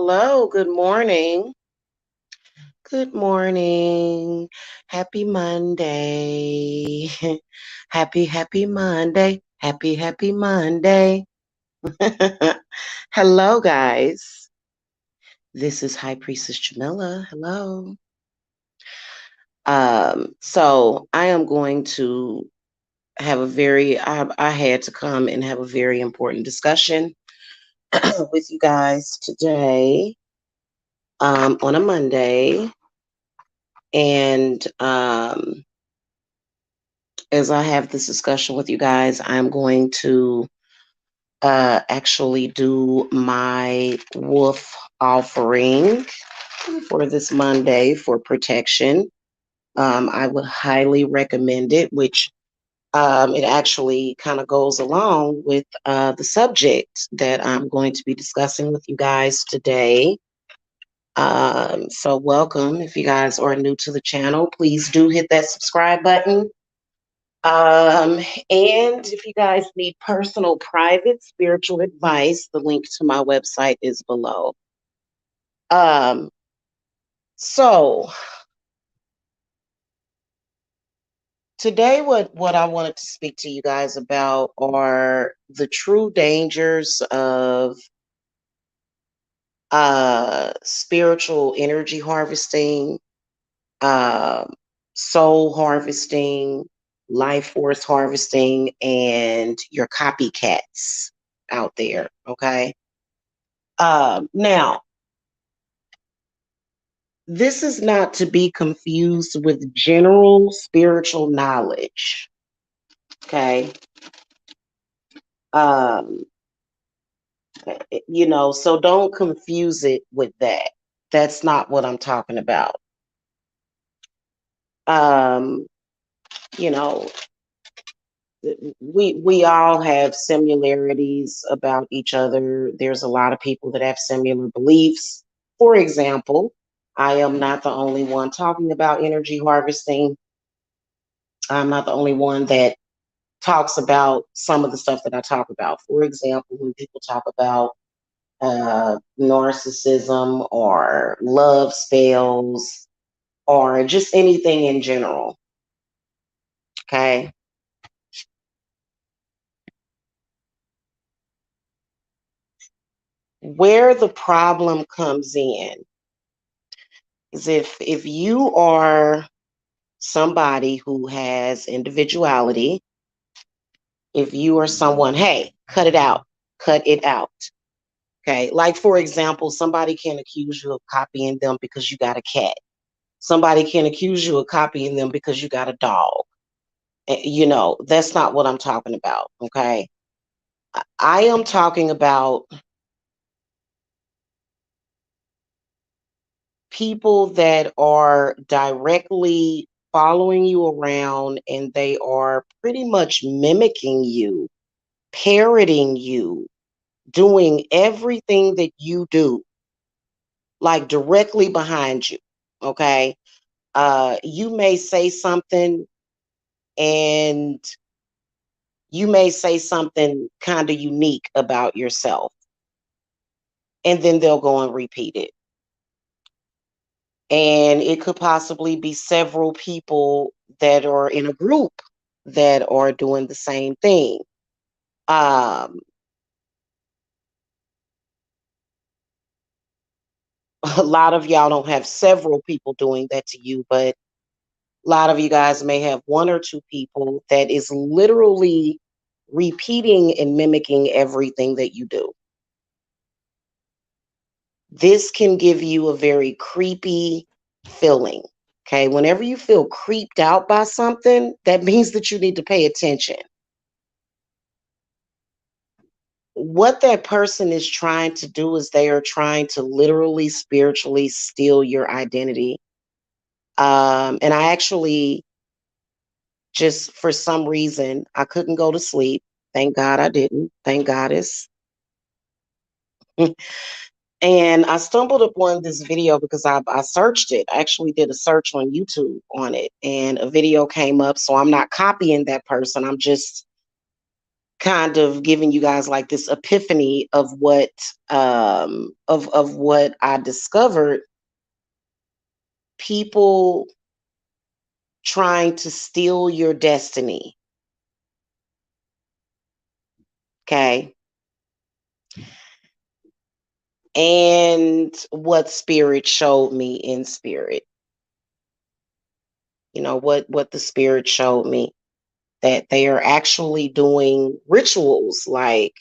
Hello, good morning. Good morning. Happy Monday. Happy Monday. Happy Monday. Hello, guys. This is High Priestess Jamila. Hello. So I am going to have I had to come and have a very important discussion with you guys today, on a Monday. And as I have this discussion with you guys, I'm going to actually do my wolf offering for this Monday for protection. I would highly recommend it, which it actually kind of goes along with the subject that I'm going to be discussing with you guys today. So welcome. If you guys are new to the channel, please do hit that subscribe button. Um, and if you guys need personal, private, spiritual advice, the link to my website is below. Um, so today what I wanted to speak to you guys about are the true dangers of spiritual energy harvesting, um, soul harvesting, life force harvesting, and your copycats out there. Okay. Now, this is not to be confused with general spiritual knowledge. Okay. Um, so don't confuse it with that. That's not what I'm talking about. Um, you know, we all have similarities about each other. There's a lot of people that have similar beliefs. For example, I am not the only one talking about energy harvesting. I'm not the only one that talks about some of the stuff that I talk about. For example, when people talk about narcissism or love spells or just anything in general. Okay. Where the problem comes in is if you are somebody who has individuality, if you are someone, hey, cut it out. Okay. Like, for example, somebody can accuse you of copying them because you got a cat. Somebody can accuse you of copying them because you got a dog. That's not what I'm talking about. Okay. I am talking about people that are directly following you around and they are pretty much mimicking you, parroting you, doing everything that you do, like directly behind you. Okay. You may say something and you may say something kind of unique about yourself, and then they'll go and repeat it. And it could possibly be several people that are in a group that are doing the same thing. Um, a lot of y'all don't have several people doing that to you, but a lot of you guys may have one or two people that is literally repeating and mimicking everything that you do. This can give you a very creepy feeling. Okay. Whenever you feel creeped out by something, that means that you need to pay attention. What that person is trying to do is they are trying to literally spiritually steal your identity. And I actually just, for some reason, I couldn't go to sleep. Thank God I didn't. Thank Goddess. And I stumbled upon this video because I searched it. I actually did a search on YouTube on it, and a video came up. So I'm not copying that person. I'm just kind of giving you guys like this epiphany of what of what I discovered. People trying to steal your destiny. Okay. And what spirit showed me in spirit. You know what the spirit showed me, that they are actually doing rituals, like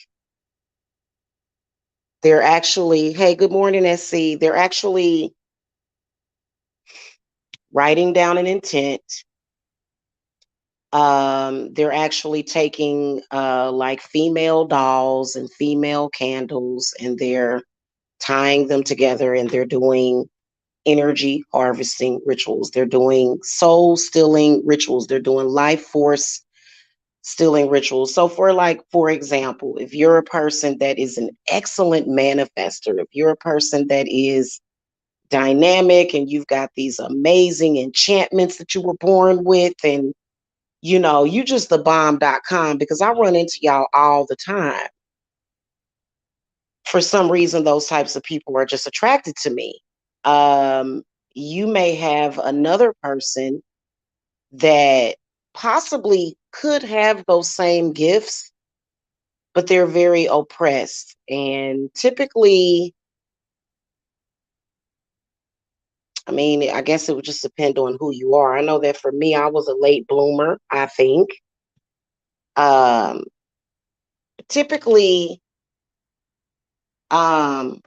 they're actually, hey, good morning, SC. They're actually writing down an intent. They're actually taking like female dolls and female candles, and they're tying them together, and they're doing energy harvesting rituals. They're doing soul stealing rituals. They're doing life force stealing rituals. So for example, if you're a person that is an excellent manifester, if you're a person that is dynamic and you've got these amazing enchantments that you were born with, and you just the bomb.com, because I run into y'all all the time. For some reason, those types of people are just attracted to me. You may have another person that possibly could have those same gifts, but they're very oppressed. And typically, I mean, I guess it would just depend on who you are. I know that for me, I was a late bloomer, I think. Um, typically, um,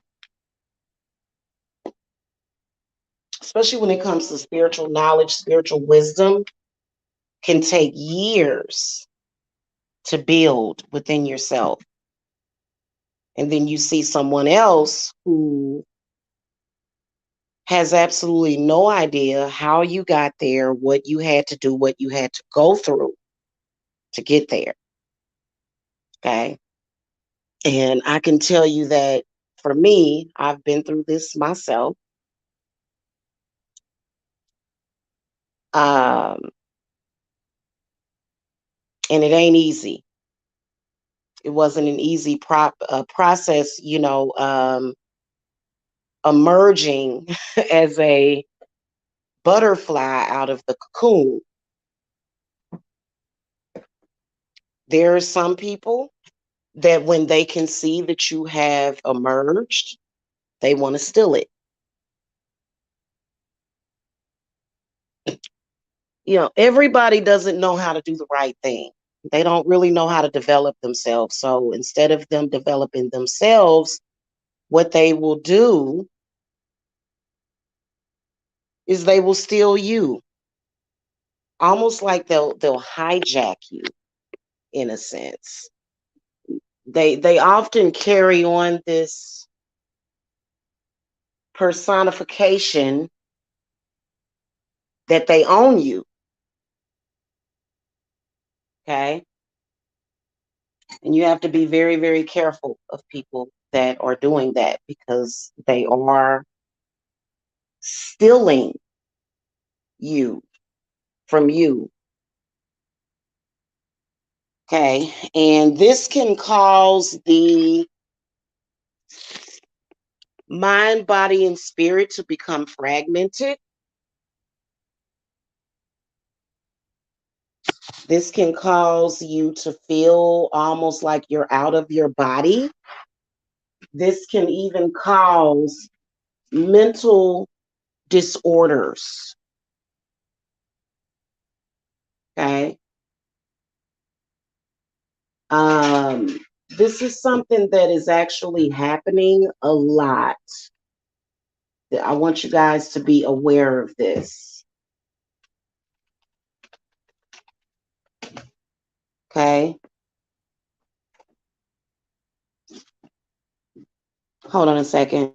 especially when it comes to spiritual knowledge, spiritual wisdom can take years to build within yourself. And then you see someone else who has absolutely no idea how you got there, what you had to do, what you had to go through to get there. Okay. And I can tell you that for me, I've been through this myself. Um, and it ain't easy. It wasn't an easy process, emerging as a butterfly out of the cocoon. There are some people that when they can see that you have emerged, they want to steal it. Everybody doesn't know how to do the right thing. They don't really know how to develop themselves. So instead of them developing themselves, what they will do is they will steal you. Almost like they'll hijack you in a sense. They often carry on this personification that they own you. Okay. And you have to be very, very careful of people that are doing that, because they are stealing you from you. Okay. And this can cause the mind, body, and spirit to become fragmented. This can cause you to feel almost like you're out of your body. This can even cause mental disorders. Okay. This is something that is actually happening a lot. I want you guys to be aware of this. Okay. Hold on a second.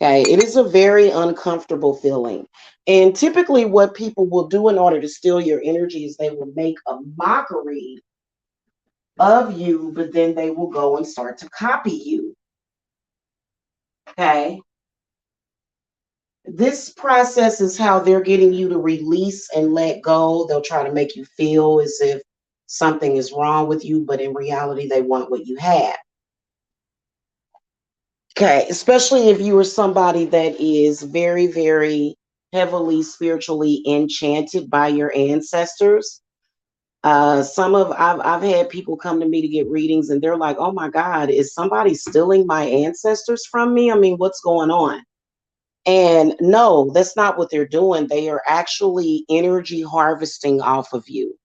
Okay. It is a very uncomfortable feeling. And typically, what people will do in order to steal your energy is they will make a mockery of you, but then they will go and start to copy you. Okay. This process is how they're getting you to release and let go. They'll try to make you feel as if something is wrong with you, but in reality, they want what you have. Okay. Especially if you are somebody that is very, very heavily spiritually enchanted by your ancestors. I've had people come to me to get readings and they're like, oh my God, is somebody stealing my ancestors from me? I mean, what's going on? And no, that's not what they're doing. They are actually energy harvesting off of you.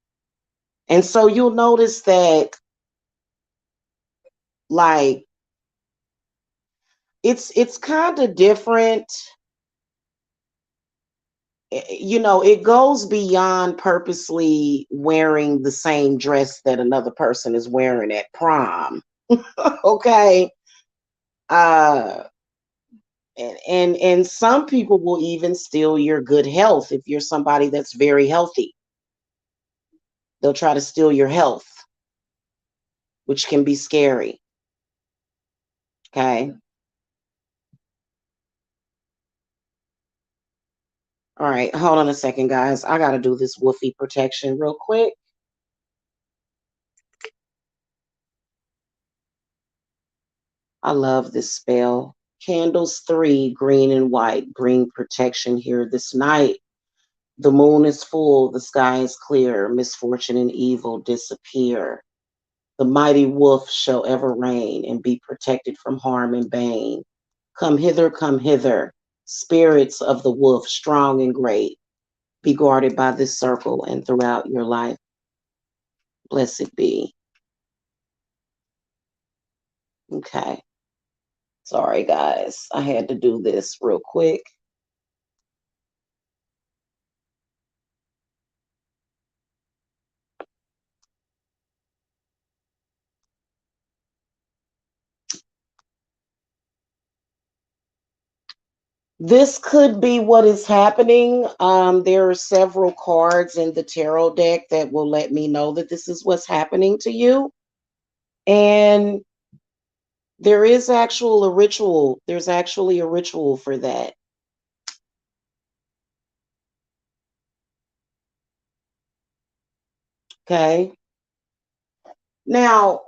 And so you'll notice that, like, it's kind of different. You know, it goes beyond purposely wearing the same dress that another person is wearing at prom. Okay. Uh and some people will even steal your good health if you're somebody that's very healthy. They'll try to steal your health, which can be scary. Okay. All right, hold on a second, guys. I got to do this woofy protection real quick. I love this spell. Candles 3, green and white, bring protection here this night. The moon is full, the sky is clear, misfortune and evil disappear. The mighty wolf shall ever reign and be protected from harm and bane. Come hither, spirits of the wolf, strong and great. Be guarded by this circle and throughout your life. Blessed be. Okay. Sorry, guys. I had to do this real quick. This could be what is happening. There are several cards in the tarot deck that will let me know that this is what's happening to you. And there is actual a ritual. There's actually a ritual for that. Okay. Now,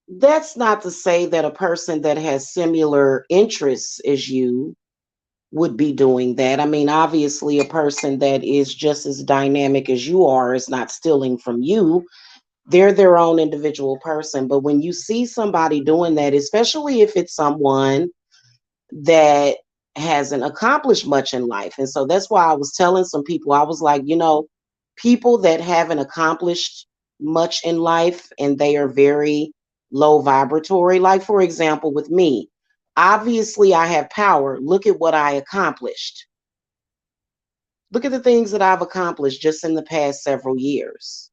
that's not to say that a person that has similar interests as you would be doing that. I mean, obviously, a person that is just as dynamic as you are is not stealing from you. They're their own individual person. But when you see somebody doing that, especially if it's someone that hasn't accomplished much in life. And so that's why I was telling some people, I was like, people that haven't accomplished much in life and they are very low vibratory, like for example, with me, obviously I have power. Look at what I accomplished. Look at the things that I've accomplished just in the past several years.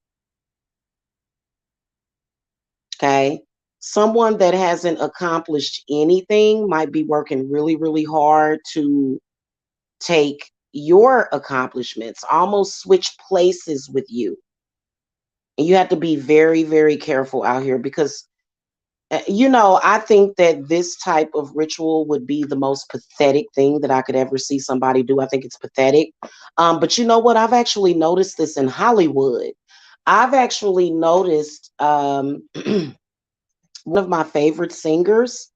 Okay. Someone that hasn't accomplished anything might be working really, really hard to take your accomplishments, almost switch places with you. And you have to be very, very careful out here because, I think that this type of ritual would be the most pathetic thing that I could ever see somebody do. I think it's pathetic. But you know what? I've actually noticed this in Hollywood. I've actually noticed one of my favorite singers,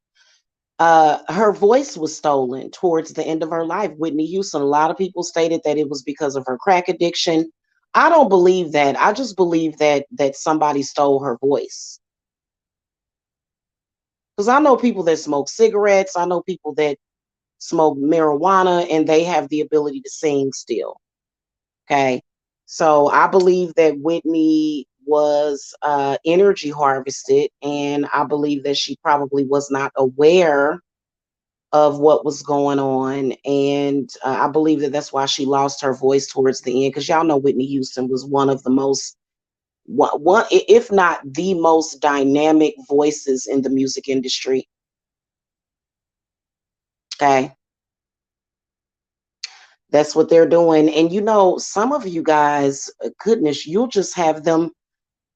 her voice was stolen towards the end of her life. Whitney Houston. A lot of people stated that it was because of her crack addiction. I don't believe that. I just believe that somebody stole her voice. Because I know people that smoke cigarettes. I know people that smoke marijuana, and they have the ability to sing still. Okay, so I believe that Whitney was energy harvested, and I believe that she probably was not aware of what was going on. And I believe that that's why she lost her voice towards the end. Because y'all know Whitney Houston was one of the most, one, if not the most dynamic voices in the music industry. Okay. That's what they're doing. And some of you guys, goodness, you'll just have them.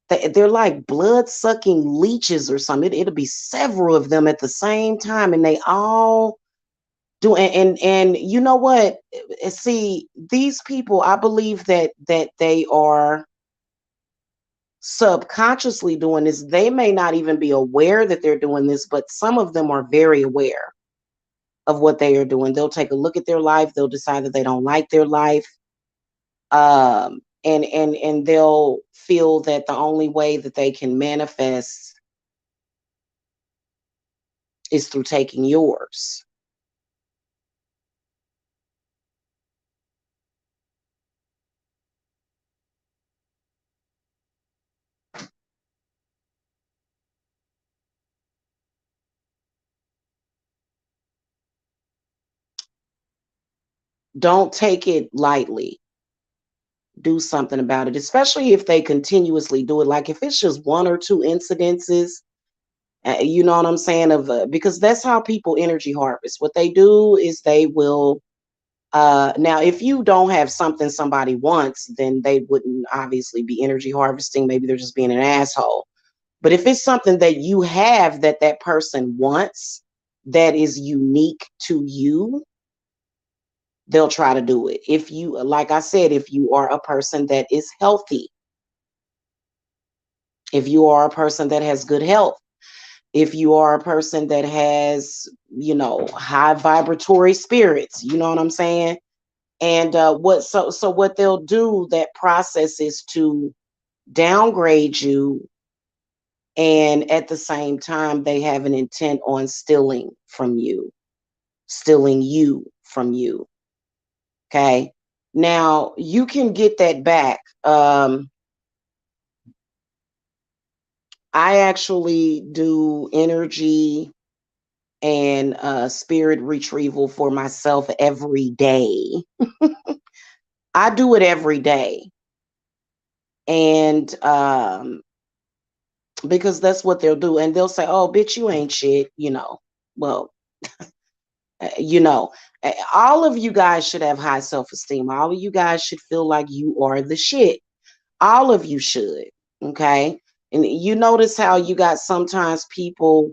They're like blood sucking leeches or something. It'll be several of them at the same time, and they all Do and you know what? See, these people, I believe that they are subconsciously doing this. They may not even be aware that they're doing this, but some of them are very aware of what they are doing. They'll take a look at their life, they'll decide that they don't like their life, and they'll feel that the only way that they can manifest is through taking yours. Don't take it lightly. Do something about it, especially if they continuously do it. Like if it's just one or two incidences, you know what I'm saying? Because that's how people energy harvest. What they do is they will. Now, if you don't have something somebody wants, then they wouldn't obviously be energy harvesting. Maybe they're just being an asshole. But if it's something that you have that that person wants, that is unique to you, they'll try to do it. If you, like I said, if you are a person that is healthy, if you are a person that has good health, if you are a person that has, high vibratory spirits, you know what I'm saying? And so what they'll do, that process is to downgrade you, and at the same time they have an intent on stealing you from you. Okay. Now you can get that back. I actually do energy and spirit retrieval for myself every day. I do it every day. And because that's what they'll do. And they'll say, oh, bitch, you ain't shit. Well, you know, all of you guys should have high self esteem. All of you guys should feel like you are the shit. All of you should. Okay. And you notice how you got sometimes people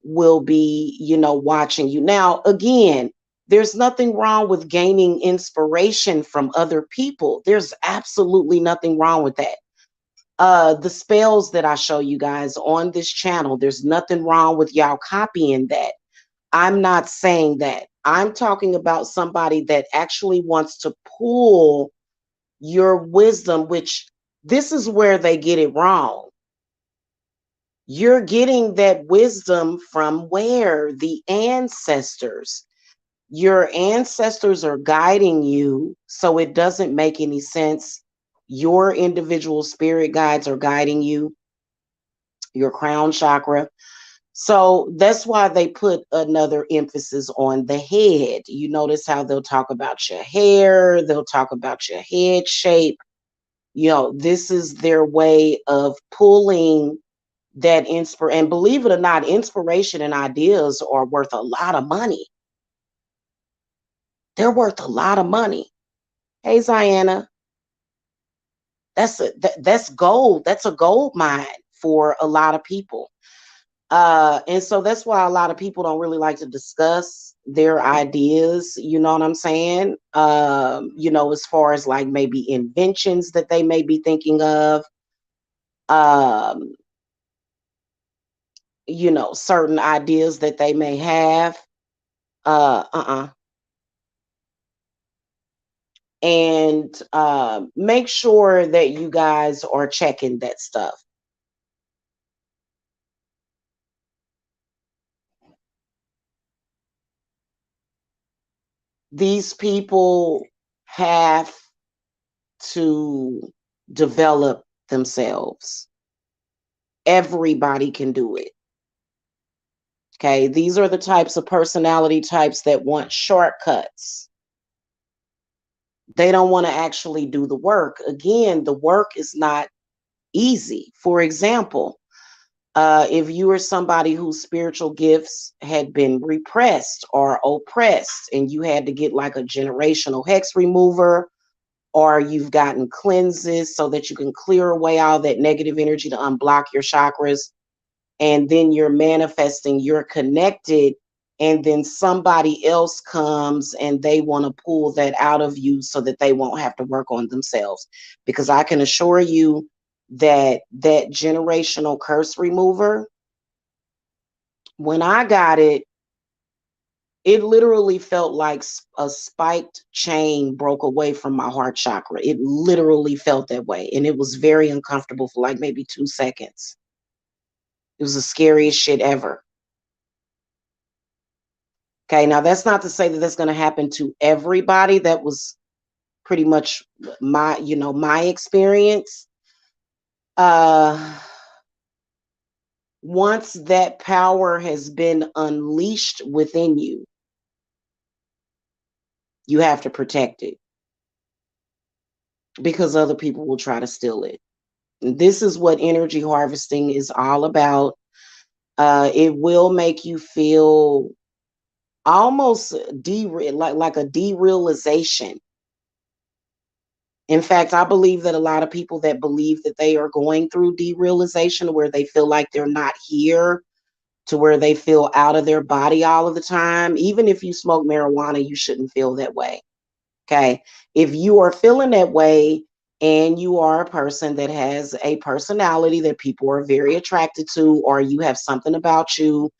will be, watching you. Now, again, there's nothing wrong with gaining inspiration from other people. There's absolutely nothing wrong with that. The spells that I show you guys on this channel, there's nothing wrong with y'all copying that. I'm not saying that. I'm talking about somebody that actually wants to pull your wisdom, which this is where they get it wrong. You're getting that wisdom from where? The ancestors. Your ancestors are guiding you, so it doesn't make any sense. Your individual spirit guides are guiding you, your crown chakra. So that's why they put another emphasis on the head. You notice how they'll talk about your hair, they'll talk about your head shape. This is their way of pulling that and believe it or not, inspiration and ideas are worth a lot of money. They're worth a lot of money. Hey, Ziana, that's gold. That's a gold mine for a lot of people. And so that's why a lot of people don't really like to discuss their ideas, you know what I'm saying? As far as like maybe inventions that they may be thinking of, um, certain ideas that they may have. And make sure that you guys are checking that stuff. These people have to develop themselves. Everybody can do it. Okay, these are the types of personality types that want shortcuts. They don't want to actually do the work. Again, the work is not easy. For example, if you are somebody whose spiritual gifts had been repressed or oppressed, and you had to get like a generational hex remover, or you've gotten cleanses so that you can clear away all that negative energy to unblock your chakras, and then you're manifesting, you're connected and then somebody else comes and they want to pull that out of you so that they won't have to work on themselves. Because I can assure you that that generational curse remover, when I got it, it literally felt like a spiked chain broke away from my heart chakra. It literally felt that way. And it was very uncomfortable for like maybe 2 seconds. It was the scariest shit ever. Okay, now that's not to say that that's going to happen to everybody. That was pretty much my experience. Once that power has been unleashed within you, you have to protect it because other people will try to steal it. This is what energy harvesting is all about. It will make you feel almost like a derealization. In fact, I believe that a lot of people that believe that they are going through derealization, where they feel like they're not here, to where they feel out of their body all of the time. Even if you smoke marijuana, you shouldn't feel that way. Okay. If you are feeling that way and you are a person that has a personality that people are very attracted to, or you have something about you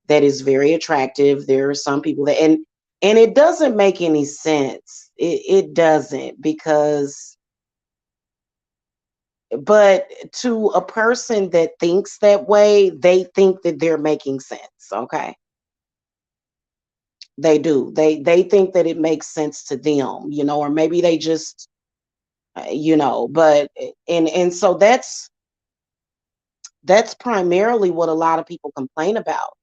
that is very attractive, there are some people that, and it doesn't make any sense. It doesn't, because, but to a person that thinks that way, they think that they're making sense. Okay. They do. They think that it makes sense to them, or maybe they just, but and so that's primarily what a lot of people complain about.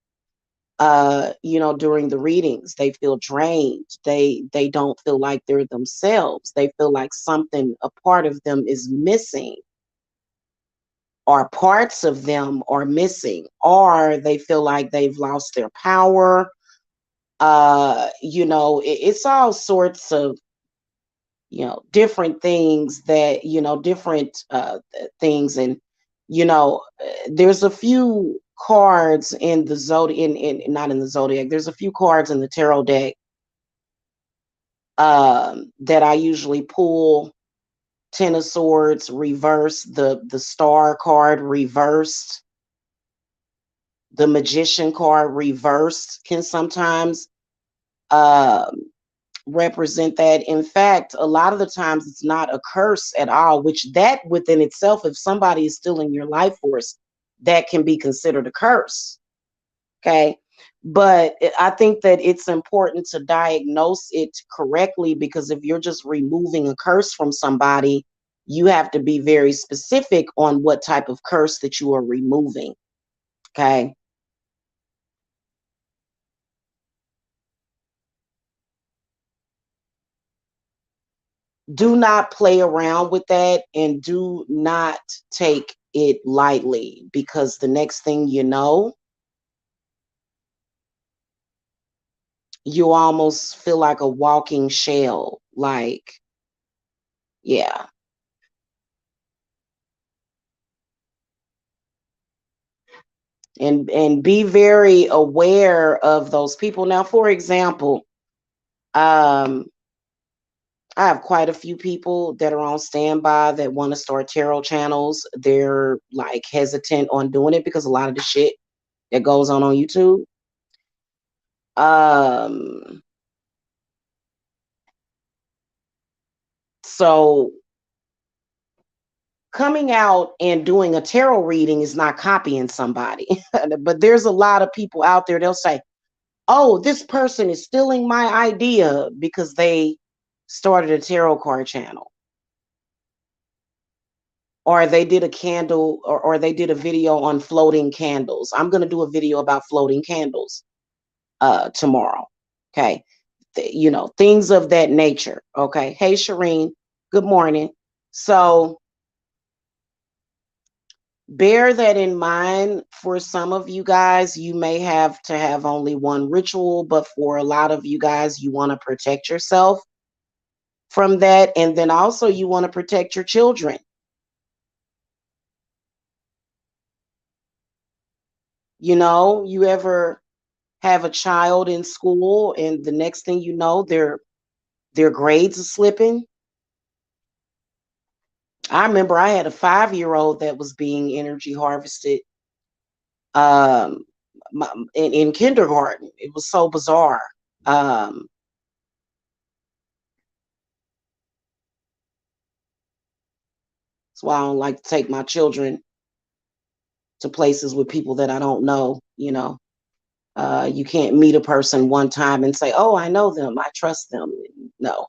During the readings, they feel drained. They don't feel like they're themselves. They feel like something, a part of them is missing, or parts of them are missing, or they feel like they've lost their power. It's all sorts of different things that different things. And there's a few cards in the zodiac, not in the zodiac, there's a few cards in the tarot deck that I usually pull. Ten of Swords reversed, the Star card reversed, the Magician card reversed can sometimes represent that. In fact, a lot of the times it's not a curse at all, which that within itself, if somebody is still in your life force, that can be considered a curse. Okay. But I think that it's important to diagnose it correctly, because if you're just removing a curse from somebody, you have to be very specific on what type of curse that you are removing. Okay. Do not play around with that, and do not take it lightly, because the next thing you know, you almost feel like a walking shell. Like, yeah. And be very aware of those people. Now, for example, I have quite a few people that are on standby that want to start tarot channels. They're like hesitant on doing it because a lot of the shit that goes on YouTube. So coming out and doing a tarot reading is not copying somebody. But there's a lot of people out there, they'll say, oh, this person is stealing my idea because they started a tarot card channel, or they did a candle, or they did a video on floating candles. I'm going to do a video about floating candles tomorrow. Okay. Things of that nature. Okay. Hey, Shireen, good morning. So bear that in mind. For some of you guys, you may have to have only one ritual, but for a lot of you guys, you want to protect yourself from that. And then also you want to protect your children. You ever have a child in school, and the next thing you know, their grades are slipping. I remember I had a 5-year-old that was being energy harvested um, in kindergarten. It was so bizarre. Um, that's why I don't like to take my children to places with people that I don't know. You can't meet a person one time and say, "Oh, I know them, I trust them." No,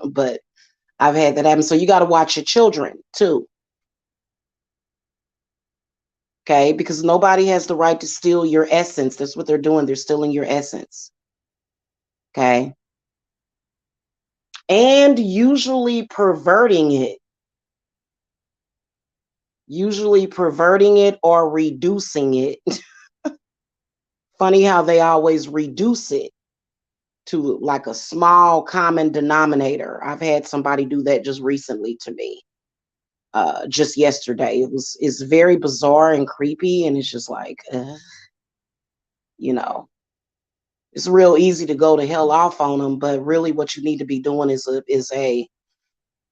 but I've had that happen. So you got to watch your children too, okay? Because nobody has the right to steal your essence. That's what they're doing. They're stealing your essence, okay? And usually perverting it or reducing it. Funny how they always reduce it to like a small common denominator. I've had somebody do that just recently to me. Just yesterday. It's very bizarre and creepy, and it's just like, you know, it's real easy to go to hell off on them, but really, what you need to be doing is a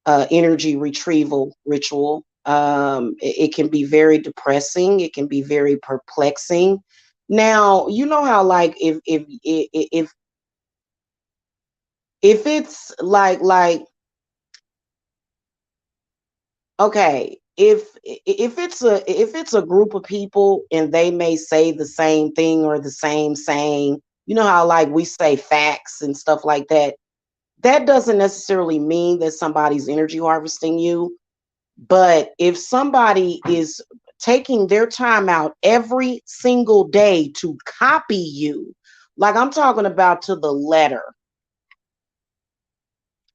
energy retrieval ritual. It can be very depressing. It can be very perplexing. Now, you know how like if it's like okay, if it's a group of people and they may say the same thing or the same saying, you know how like we say facts and stuff like that. That doesn't necessarily mean that somebody's energy harvesting you. But if somebody is taking their time out every single day to copy you, like I'm talking about to the letter,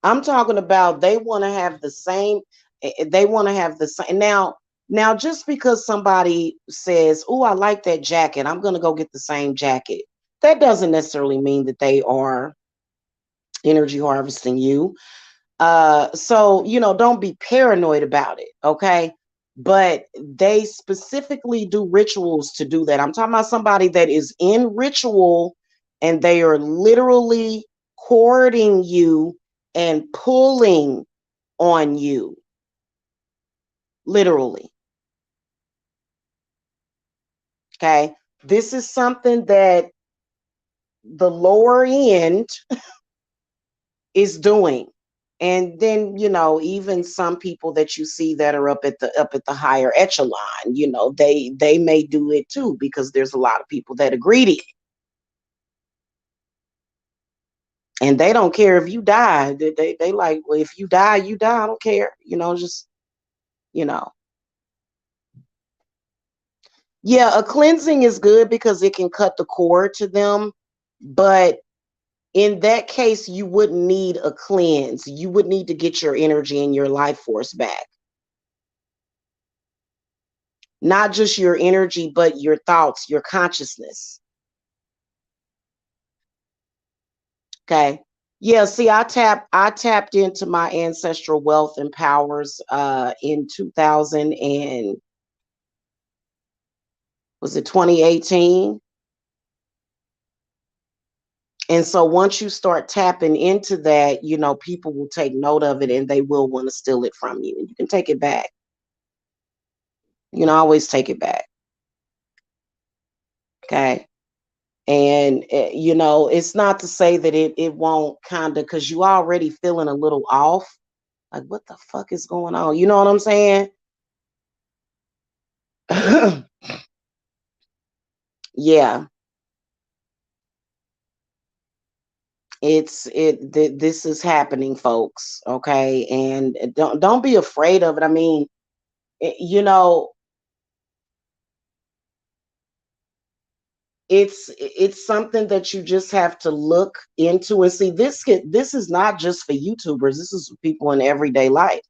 I'm talking about they want to have the same, they want to have the same. Now, just because somebody says, "Oh, I like that jacket, I'm going to go get the same jacket," that doesn't necessarily mean that they are energy harvesting you. So don't be paranoid about it, okay? But they specifically do rituals to do that. I'm talking about somebody that is in ritual and they are literally courting you and pulling on you, literally. Okay. This is something that the lower end is doing. And then even some people that you see that are up at the higher echelon, they may do it too, because there's a lot of people that are greedy and they don't care if you die. They like, well, if you die, you die, I don't care, just you know yeah, a cleansing is good because it can cut the cord to them. But in that case, you wouldn't need a cleanse. You would need to get your energy and your life force back. Not just your energy, but your thoughts, your consciousness. Okay. Yeah, see, I tapped into my ancestral wealth and powers in 2000, and was it 2018? And so once you start tapping into that, people will take note of it and they will want to steal it from you. And you can take it back. You can always take it back. Okay. And it's not to say that it won't, kind of, because you already feeling a little off, like what the fuck is going on, you know what I'm saying? Yeah, this is happening, folks, okay? And don't be afraid of it. I mean, it, you know it's something that you just have to look into and see. This is not just for YouTubers, this is for people in everyday life.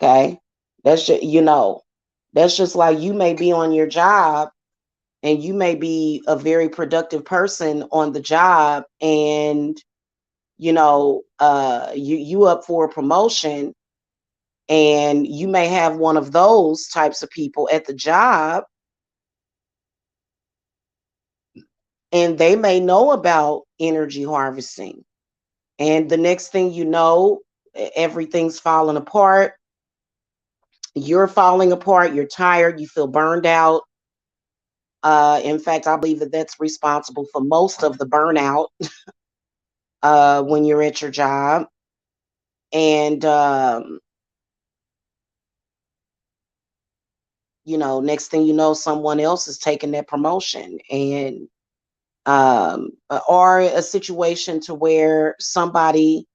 Okay. That's just like, you may be on your job and you may be a very productive person on the job, and you up for a promotion, and you may have one of those types of people at the job and they may know about energy harvesting. And the next thing you know, everything's falling apart. You're falling apart. You're tired. You feel burned out. In fact, I believe that that's responsible for most of the burnout when you're at your job. And, next thing you know, someone else is taking that promotion. And, or a situation to where somebody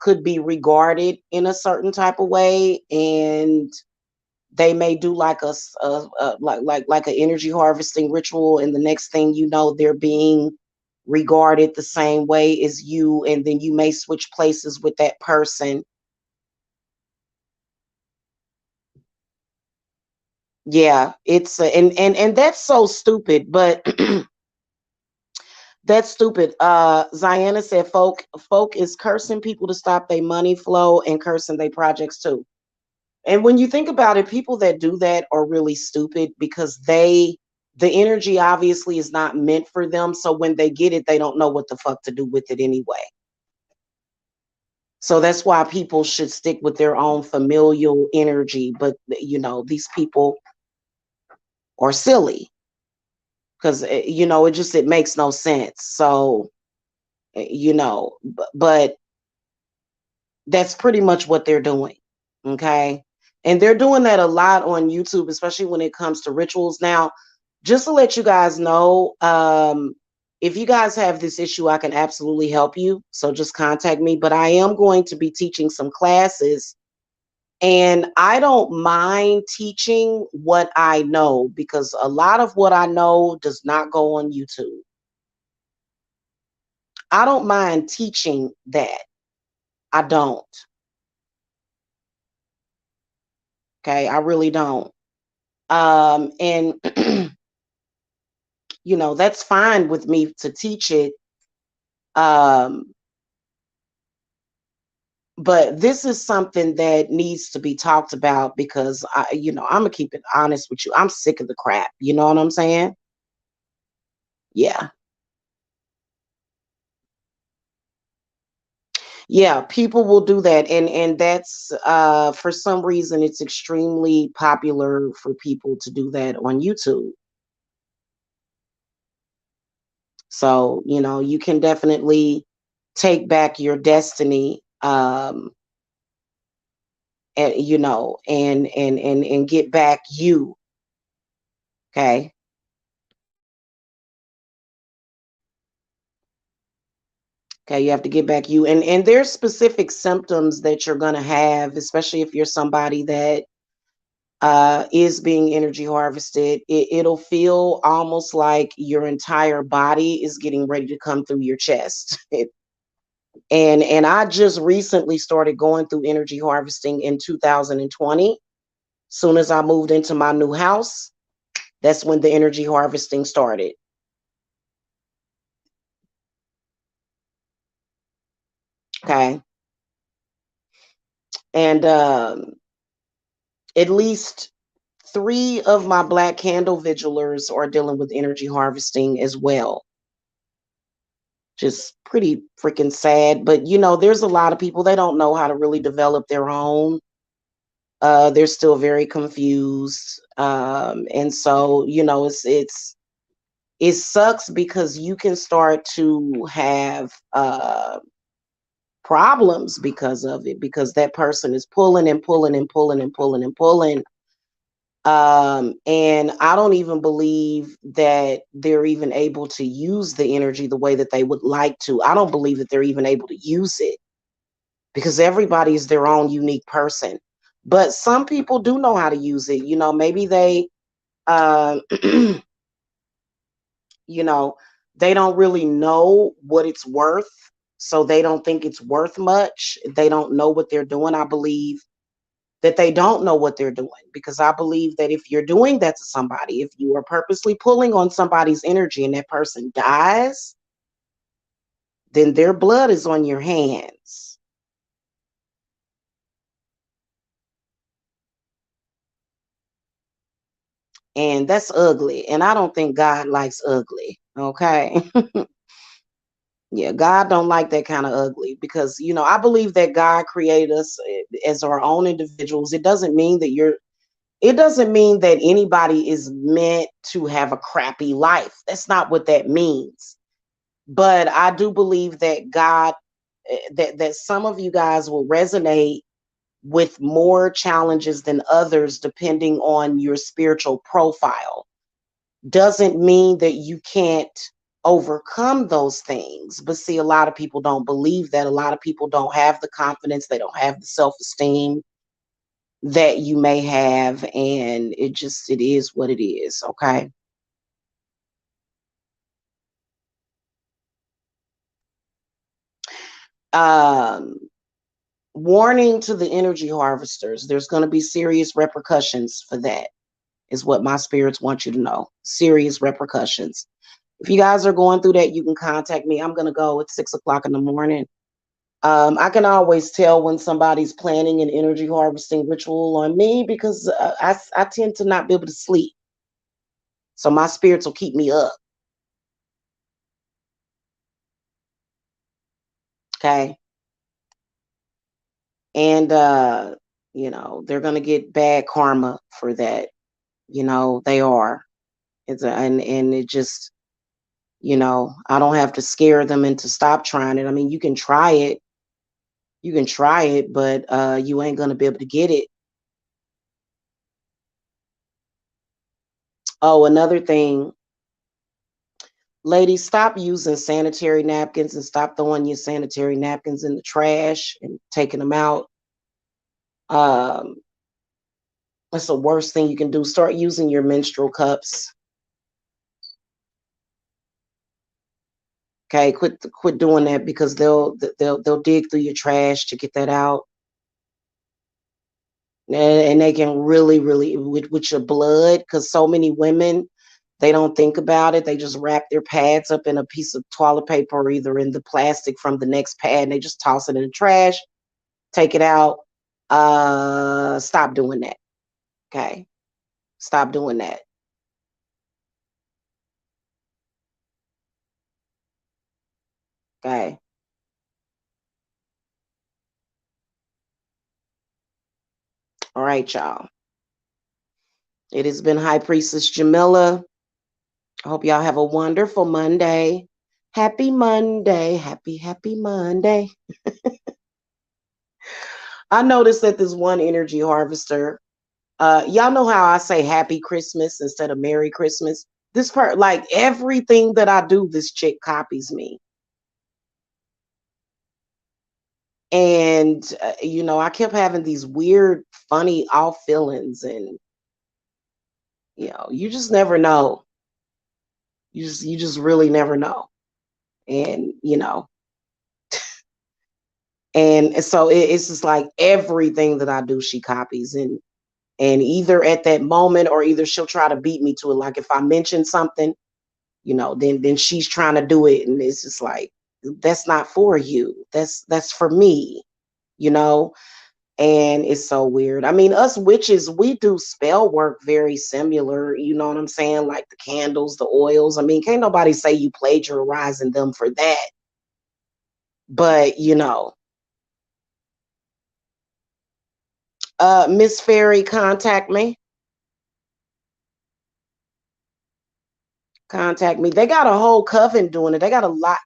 could be regarded in a certain type of way, and they may do like like an energy harvesting ritual, and the next thing you know, they're being regarded the same way as you, and then you may switch places with that person. Yeah, it's and that's so stupid, but that's stupid. Ziana said folk is cursing people to stop their money flow and cursing their projects too. And when you think about it, people that do that are really stupid because the energy obviously is not meant for them. So when they get it, they don't know what the fuck to do with it anyway. So that's why people should stick with their own familial energy. But, these people are silly because, it makes no sense. So, but that's pretty much what they're doing. Okay. And they're doing that a lot on YouTube, especially when it comes to rituals. Now, just to let you guys know, if you guys have this issue, I can absolutely help you. So just contact me. But I am going to be teaching some classes. And I don't mind teaching what I know because a lot of what I know does not go on YouTube. I don't mind teaching that. I don't. Okay. I really don't. And that's fine with me to teach it. Um, but this is something that needs to be talked about because I'm gonna keep it honest with you. I'm sick of the crap. You know what I'm saying? Yeah. Yeah, people will do that. And that's for some reason it's extremely popular for people to do that on YouTube. So, you can definitely take back your destiny. And and get back you. Okay. Okay, you have to get back you. And there's specific symptoms that you're going to have, especially if you're somebody that is being energy harvested. It'll feel almost like your entire body is getting ready to come through your chest. And I just recently started going through energy harvesting in 2020. Soon as I moved into my new house, that's when the energy harvesting started. Okay. And at least three of my Black Candle Vigilers are dealing with energy harvesting as well. Just pretty freaking sad. But there's a lot of people, they don't know how to really develop their own. They're still very confused. And so, it sucks because you can start to have problems because of it, because that person is pulling and pulling and pulling and pulling and pulling. And I don't even believe that they're even able to use the energy the way that they would like to. I don't believe that they're even able to use it because everybody is their own unique person. But some people do know how to use it. Maybe they, uh, you know, they don't really know what it's worth. So they don't think it's worth much. They don't know what they're doing. I believe that they don't know what they're doing, because I believe that if you're doing that to somebody, if you are purposely pulling on somebody's energy and that person dies, then their blood is on your hands. And that's ugly. And I don't think God likes ugly. Okay. Yeah, God don't like that kind of ugly because I believe that God created us as our own individuals. It doesn't mean that anybody is meant to have a crappy life. That's not what that means. But I do believe that that some of you guys will resonate with more challenges than others depending on your spiritual profile. Doesn't mean that you can't overcome those things. But see, a lot of people don't believe that. A lot of people don't have the confidence, they don't have the self-esteem that you may have, and it is what it is. Okay. um Warning to the energy harvesters, there's going to be serious repercussions for that, is what my spirits want you to know. Serious repercussions. If you guys are going through that, you can contact me. I'm going to go at 6 o'clock in the morning. I can always tell when somebody's planning an energy harvesting ritual on me because I tend to not be able to sleep. So my spirits will keep me up. Okay. And, they're going to get bad karma for that. They are. And it just, I don't have to scare them into stop trying it. I mean, you can try it. You can try it, but you ain't going to be able to get it. Oh, another thing, ladies, stop using sanitary napkins and stop throwing your sanitary napkins in the trash and taking them out. Um, that's the worst thing you can do. Start using your menstrual cups. Okay, quit doing that because they'll dig through your trash to get that out, and they can really with your blood, because so many women, they don't think about it. They just wrap their pads up in a piece of toilet paper or either in the plastic from the next pad, and they just toss it in the trash, take it out. Stop doing that. Okay, stop doing that. Okay. All right, y'all. It has been High Priestess Jamila. I hope y'all have a wonderful Monday. Happy Monday. Happy Monday. I noticed that this one energy harvester, y'all know how I say happy Christmas instead of Merry Christmas? This part, like everything that I do, this chick copies me. And, I kept having these weird, funny off feelings. And, you just never know. You just really never know. And, and so it's just like everything that I do, she copies. And either at that moment or either she'll try to beat me to it. Like if I mention something, then she's trying to do it, and it's just like, that's not for you. That's for me, you know. And it's so weird. I mean, us witches, we do spell work very similar. You know what I'm saying? Like the candles, the oils. I mean, can't nobody say you plagiarizing them for that. But Miss Fairy, contact me. Contact me. They got a whole coven doing it. They got a lot.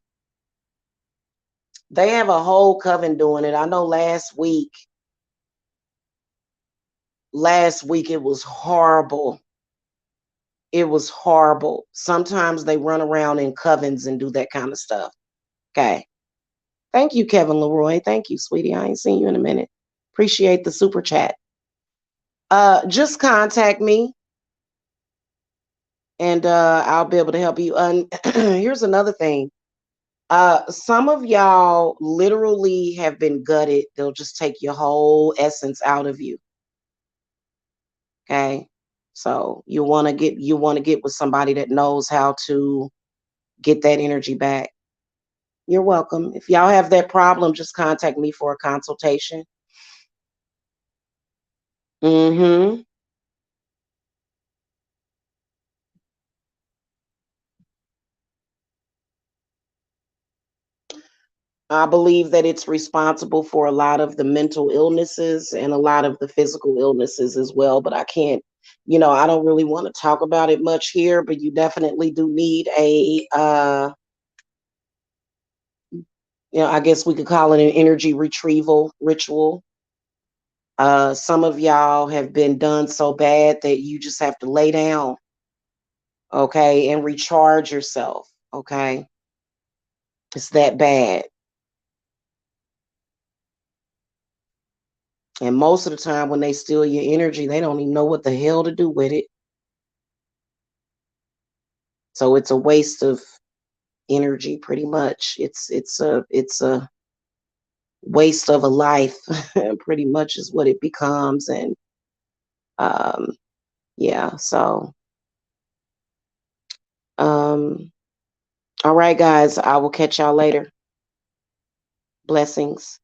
They have a whole coven doing it. I know last week it was horrible. It was horrible. Sometimes they run around in covens and do that kind of stuff. Okay. Thank you, Kevin Leroy. Thank you, sweetie. I ain't seen you in a minute. Appreciate the super chat. Just contact me and I'll be able to help you. Here's another thing. Some of y'all literally have been gutted. They'll just take your whole essence out of you. Okay. So you want to get with somebody that knows how to get that energy back. You're welcome. If y'all have that problem, just contact me for a consultation. Mm-hmm. I believe that it's responsible for a lot of the mental illnesses and a lot of the physical illnesses as well. But I can't, I don't really want to talk about it much here, but you definitely do need I guess we could call it an energy retrieval ritual. Some of y'all have been done so bad that you just have to lay down, okay, and recharge yourself, okay? It's that bad. And most of the time when they steal your energy, they don't even know what the hell to do with it. So it's a waste of energy pretty much. It's a waste of a life pretty much is what it becomes. And um yeah, so um all right guys, I will catch y'all later. Blessings.